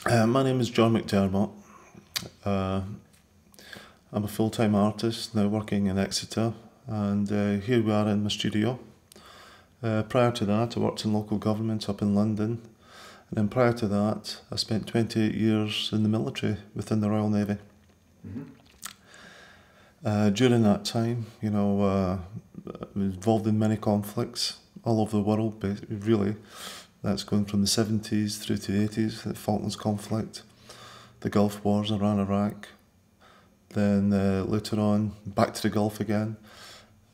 My name is John McDermott. Uh, I'm a full-time artist now working in Exeter, and here we are in my studio. Prior to that, I worked in local government up in London, and then prior to that, I spent 28 years in the military within the Royal Navy. During that time, I was involved in many conflicts all over the world, really. That's going from the 70s through to the 80s, the Falklands conflict, the Gulf Wars, Iran, Iraq. Then later on, back to the Gulf again,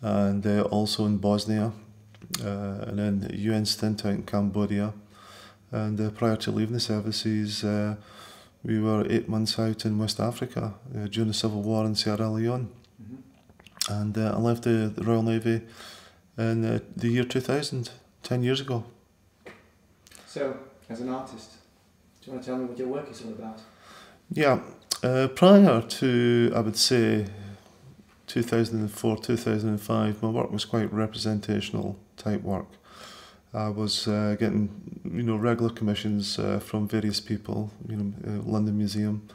and also in Bosnia, and then a UN stint out in Cambodia. And prior to leaving the services, we were 8 months out in West Africa during the Civil War in Sierra Leone. And I left the Royal Navy in the year 2000, 10 years ago. So, as an artist, do you want to tell me what your work is all about? Yeah, prior to, I would say, 2004, 2005, my work was quite representational type work. I was getting, regular commissions from various people, London Museum,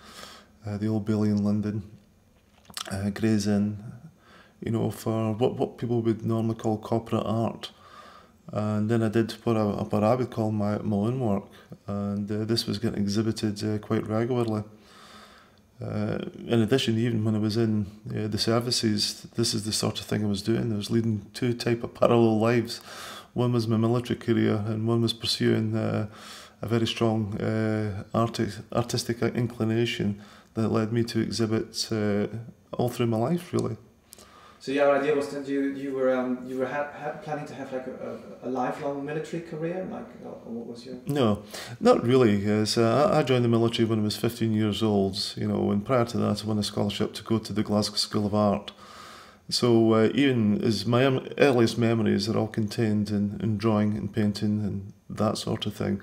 the Old Bailey in London, Gray's Inn, for what people would normally call corporate art. And then I did what I would call my own work, and this was getting exhibited quite regularly. In addition, even when I was in the services, this is the sort of thing I was doing. I was leading two type of parallel lives. One was my military career, and one was pursuing a very strong artistic inclination that led me to exhibit all through my life, really. So your idea was that you were planning to have like a lifelong military career, what was your? No, not really. Yes, I joined the military when I was 15 years old. And prior to that, I won a scholarship to go to the Glasgow School of Art. So even as my earliest memories are all contained in drawing and painting and that sort of thing,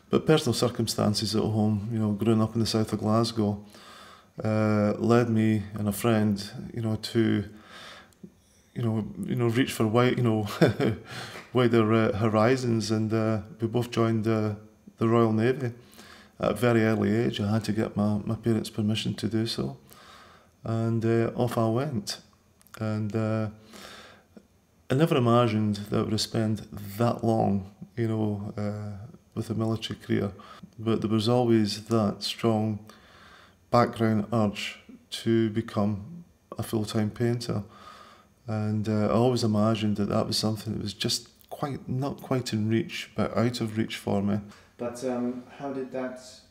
but personal circumstances at home, growing up in the south of Glasgow, led me and a friend, to reach for wider horizons, and we both joined the Royal Navy at a very early age. I had to get my parents' permission to do so, and off I went. And I never imagined that I would spend that long, with a military career, but there was always that strong background urge to become a full-time painter. And I always imagined that was something that was just not quite in reach, but out of reach for me. But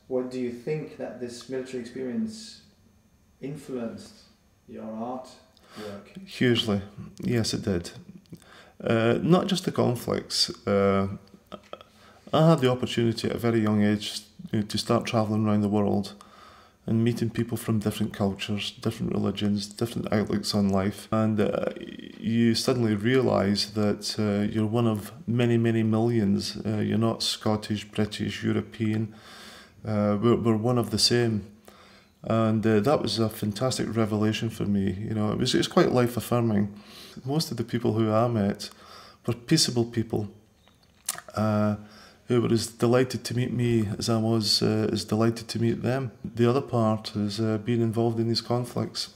what do you think that this military experience influenced your art work? Hugely, yes it did. Not just the conflicts. I had the opportunity at a very young age to start travelling around the world and meeting people from different cultures, different religions, different outlooks on life. And you suddenly realise that you're one of many, many millions. You're not Scottish, British, European. We're one of the same. And that was a fantastic revelation for me. It was quite life-affirming. Most of the people who I met were peaceable people, who were as delighted to meet me as I was as delighted to meet them. The other part is being involved in these conflicts,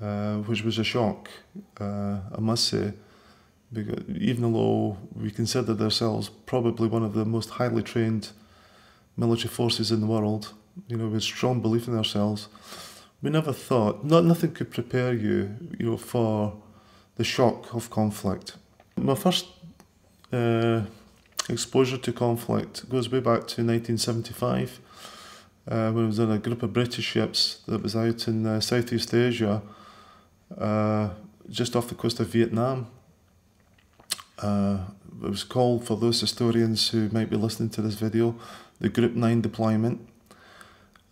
which was a shock, I must say, because even though we considered ourselves probably one of the most highly trained military forces in the world, with strong belief in ourselves, we never thought, nothing could prepare you, for the shock of conflict. My first exposure to conflict goes way back to 1975, when I was on a group of British ships that was out in Southeast Asia, just off the coast of Vietnam. It was called, for those historians who might be listening to this video, the Group 9 deployment.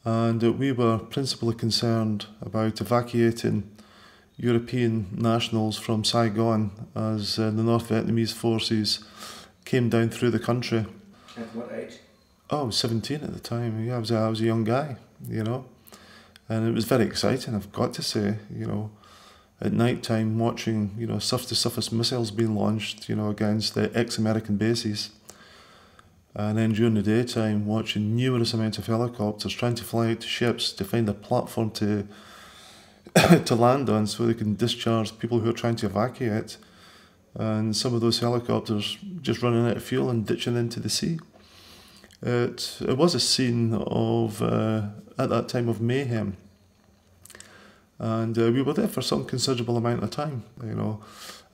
And we were principally concerned about evacuating European nationals from Saigon as the North Vietnamese forces came down through the country. At what age? Oh, I was 17 at the time. Yeah, I was a young guy, and it was very exciting, I've got to say, at night time watching, surface-to-surface missiles being launched, against the ex-American bases. And then during the daytime, watching numerous amounts of helicopters trying to fly out to ships to find a platform to to land on so they can discharge people who are trying to evacuate. And some of those helicopters just running out of fuel and ditching into the sea. It was a scene of, at that time, of mayhem. And we were there for some considerable amount of time, you know.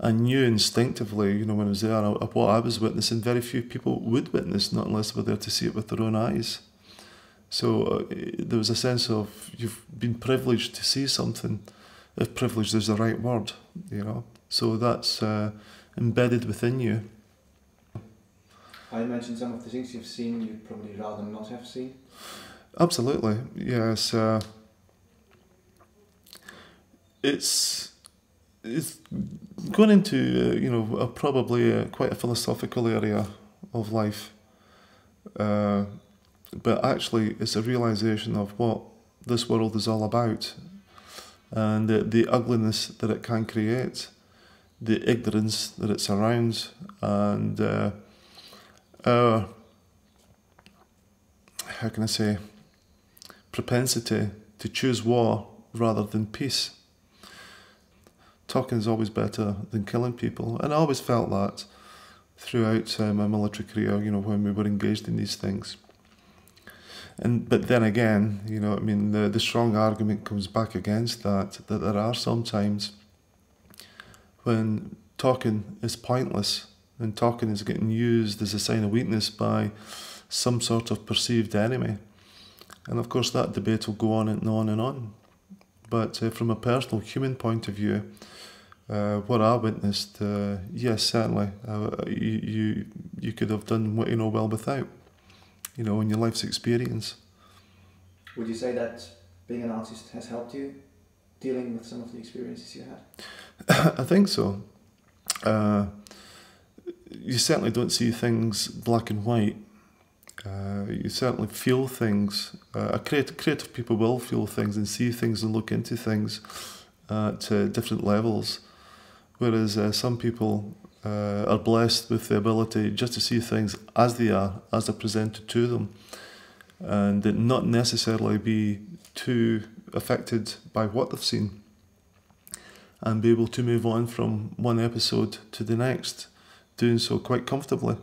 I knew instinctively, you know, when I was there, what I was witnessing, very few people would witness, not unless they were there to see it with their own eyes. So there was a sense of, you've been privileged to see something, if privileged is the right word, you know. So that's embedded within you. I imagine some of the things you've seen you'd probably rather not have seen. Absolutely, yes. It's going into you know, probably quite a philosophical area of life, but actually it's a realization of what this world is all about, and the ugliness that it can create, the ignorance that it surrounds, and our, how can I say, propensity to choose war rather than peace. Talking is always better than killing people, and I always felt that throughout my military career, you know, when we were engaged in these things. But then again, you know, I mean, the strong argument comes back against that there are some times when talking is pointless, and talking is getting used as a sign of weakness by some sort of perceived enemy. And of course that debate will go on and on and on. But from a personal human point of view, what I witnessed, yes, certainly, you could have done what you know well without, you know, in your life's experience. Would you say that being an artist has helped you dealing with some of the experiences you had? I think so. You certainly don't see things black and white. You certainly feel things. Creative people will feel things and see things and look into things at different levels, whereas some people are blessed with the ability just to see things as they are, as they're presented to them, and not necessarily be too affected by what they've seen, and be able to move on from one episode to the next, doing so quite comfortably.